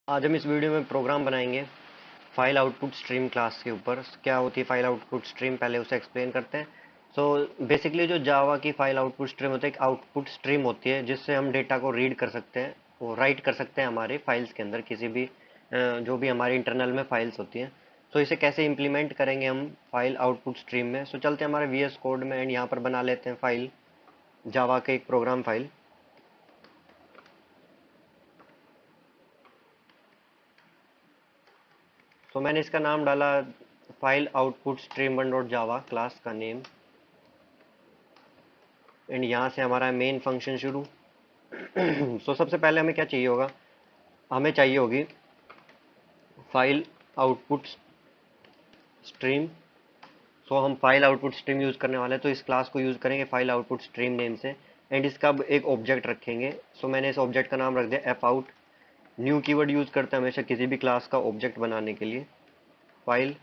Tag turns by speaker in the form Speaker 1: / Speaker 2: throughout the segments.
Speaker 1: आज हम इस वीडियो में प्रोग्राम बनाएंगे फाइल आउटपुट स्ट्रीम क्लास के ऊपर। क्या होती है फाइल आउटपुट स्ट्रीम, पहले उसे एक्सप्लेन करते हैं। बेसिकली जो जावा की फाइल आउटपुट स्ट्रीम होती है, एक आउटपुट स्ट्रीम होती है जिससे हम डेटा को रीड कर सकते हैं, वो राइट कर सकते हैं हमारे फाइल्स के अंदर, किसी भी जो भी हमारे इंटरनल में फाइल्स होती हैं। इसे कैसे इम्प्लीमेंट करेंगे हम फाइल आउटपुट स्ट्रीम में। चलते हैं हमारे वीएस कोड में एंड यहाँ पर बना लेते हैं फाइल जावा के एक प्रोग्राम फाइल। मैंने इसका नाम डाला file output stream one dot जावा, क्लास का नेम। एंड यहाँ से हमारा मेन फंक्शन शुरू। सबसे पहले हमें क्या चाहिए होगा, हमें चाहिए होगी फाइल आउटपुट स्ट्रीम। हम फाइल आउटपुट स्ट्रीम यूज़ करने वाले हैं, तो इस क्लास को यूज़ करेंगे फाइल आउटपुट स्ट्रीम नेम से। एंड इसका अब एक ऑब्जेक्ट रखेंगे। मैंने इस ऑब्जेक्ट का नाम रख दिया F out. New keyword use करते हैं हमेशा किसी भी क्लास का ऑब्जेक्ट बनाने के लिए। File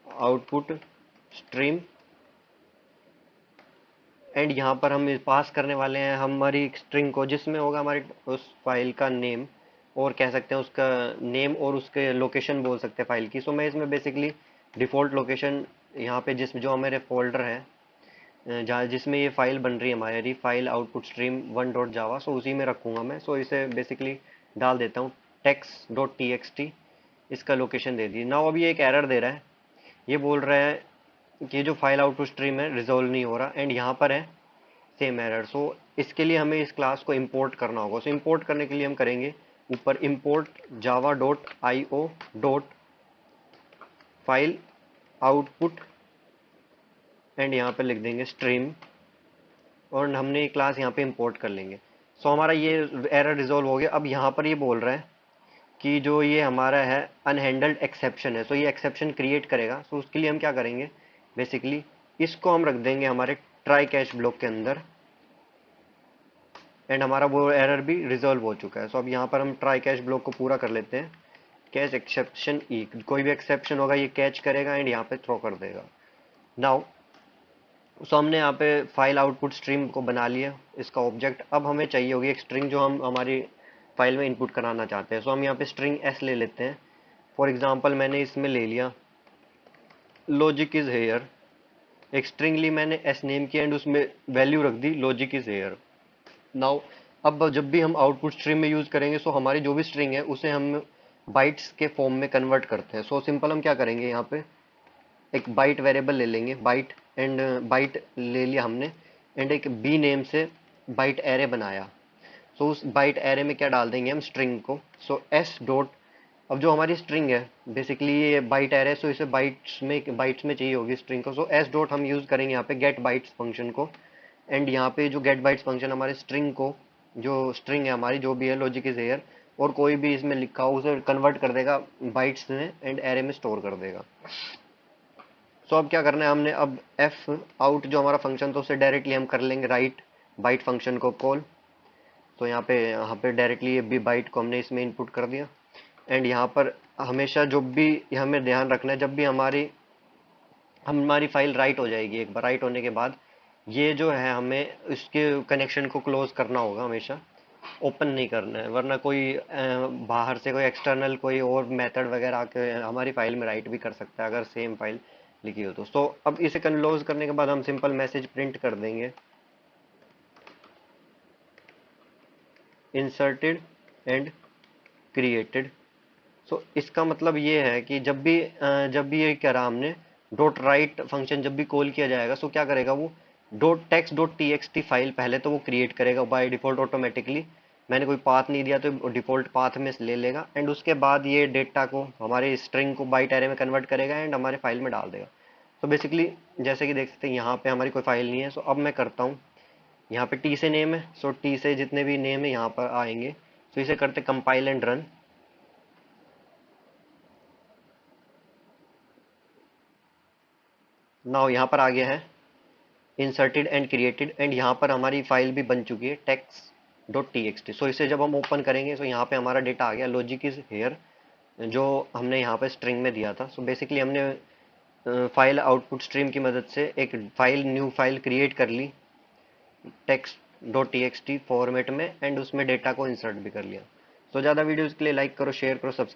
Speaker 1: output stream. एंड यहाँ पर हम पास करने वाले हैं हमारी स्ट्रिंग को, जिसमें होगा हमारी उस फाइल का नेम, और कह सकते हैं उसका नेम और उसके लोकेशन बोल सकते हैं फाइल की। मैं इसमें बेसिकली डिफ़ॉल्ट लोकेशन यहाँ पे जो हमारे फोल्डर है, जहाँ जिसमें ये फाइल बन रही है हमारी file output stream one dot Java, उसी में रखूँगा मैं। इसे बेसिकली डाल देता हूँ text dot T X T, इसका लोकेशन दे दी ना। अभी ये एक एरर दे रहा है, ये बोल रहा है कि जो फाइल आउटपुट स्ट्रीम है रिजोल्व नहीं हो रहा। एंड यहाँ पर है सेम एरर। इसके लिए हमें इस क्लास को इंपोर्ट करना होगा। इंपोर्ट करने के लिए हम करेंगे ऊपर import Java dot I O dot file output, and यहाँ पे लिख देंगे स्ट्रीम, और हमने ये क्लास यहाँ पे इंपोर्ट कर लेंगे। हमारा ये एरर रिजोल्व हो गया। अब यहाँ पर ये बोल रहा है कि जो ये हमारा है अनहैंडल्ड एक्सेप्शन है, ये एक्सेप्शन क्रिएट करेगा। उसके लिए हम क्या करेंगे, बेसिकली इसको हम रख देंगे हमारे ट्राई कैच ब्लॉक के अंदर। एंड हमारा वो एरर भी रिजॉल्व हो चुका है। अब यहाँ पर हम ट्राई कैच ब्लॉक को पूरा कर लेते हैं। कैच एक्सेप्शन ई, कोई भी एक्सेप्शन होगा ये कैच करेगा एंड यहाँ पे थ्रो कर देगा। नाउ हमने यहाँ पे फाइल आउटपुट स्ट्रीम को बना लिया, इसका ऑब्जेक्ट। अब हमें चाहिए होगी एक स्ट्रिंग जो हम हमारी फाइल में इनपुट कराना चाहते हैं। हम यहाँ पे स्ट्रिंग एस ले लेते हैं। फॉर एग्जाम्पल मैंने इसमें ले लिया लॉजिक इज हेयर। एक स्ट्रिंग ली मैंने, एस नेम की, एंड उसमें वैल्यू रख दी लॉजिक इज हेयर। नाउ अब जब भी हम आउटपुट स्ट्रीम में यूज करेंगे, हमारी जो भी स्ट्रिंग है उसे हम बाइट्स के फॉर्म में कन्वर्ट करते हैं। सिंपल हम क्या करेंगे, यहाँ पे एक बाइट वेरिएबल ले लेंगे, बाइट। एंड बाइट ले लिया हमने, एंड एक बी नेम से बाइट एरे बनाया। उस बाइट एरे में क्या डाल देंगे हम, स्ट्रिंग को। एस डॉट, अब जो हमारी स्ट्रिंग है बेसिकली ये बाइट एरे, इसे बाइट्स में चाहिए होगी स्ट्रिंग को। एस डॉट हम यूज करेंगे यहाँ पे गेट बाइट्स फंक्शन को। एंड यहाँ पे जो गेट बाइट्स फंक्शन हमारे स्ट्रिंग को, जो स्ट्रिंग है हमारी जो भी है लॉजिक इज हेयर, और कोई भी इसमें लिखा हो उसे कन्वर्ट कर देगा बाइट्स में एंड एरे में स्टोर कर देगा। अब क्या करना है हमने, अब एफ आउट जो हमारा फंक्शन था उसे डायरेक्टली हम कर लेंगे राइट बाइट फंक्शन को कॉल। यहाँ पे डायरेक्टली ये बी बाइट को हमने इसमें इनपुट कर दिया। एंड यहाँ पर हमेशा जो भी हमें ध्यान रखना है, जब भी हमारी फाइल राइट हो जाएगी, एक बार राइट होने के बाद ये जो है हमें इसके कनेक्शन को क्लोज करना होगा, हमेशा ओपन नहीं करना है, वरना कोई बाहर से कोई एक्सटर्नल कोई और मेथड वगैरह आके हमारी फाइल में राइट भी कर सकता है अगर सेम फाइल लिखी हो तो। अब इसे क्लोज करने के बाद हम सिंपल मैसेज प्रिंट कर देंगे इंसर्टेड एंड क्रिएटेड। इसका मतलब ये है कि जब भी ये कह रहा हमने डॉट राइट फंक्शन जब भी कॉल किया जाएगा, क्या करेगा वो, dot text dot T X T file पहले तो वो क्रिएट करेगा बाय डिफॉल्ट ऑटोमेटिकली। मैंने कोई पाथ नहीं दिया तो डिफॉल्ट पाथ में ले लेगा। एंड उसके बाद ये डेटा को, हमारे स्ट्रिंग को बाइट एरे में कन्वर्ट करेगा एंड हमारे फाइल में डाल देगा। बेसिकली जैसे कि देख सकते हैं यहाँ पे हमारी कोई फाइल नहीं है। अब मैं करता हूँ, यहाँ पे टी से नेम है, टी से जितने भी नेम है यहाँ पर आएंगे। इसे करते कंपाइल एंड रन। नाउ यहाँ पर आ गया है इंसर्टेड एंड क्रिएटेड, एंड यहाँ पर हमारी फाइल भी बन चुकी है text dot T X T. इसे जब हम ओपन करेंगे यहाँ पे हमारा डेटा आ गया लॉजिक इज हेयर, जो हमने यहाँ पे स्ट्रिंग में दिया था। बेसिकली हमने फाइल आउटपुट स्ट्रीम की मदद से एक न्यू फाइल क्रिएट कर ली text dot T X T format में, एंड उसमें डेटा को इंसर्ट भी कर लिया। ज़्यादा वीडियोज़ के लिए लाइक करो, शेयर करो, सब्सक्राइब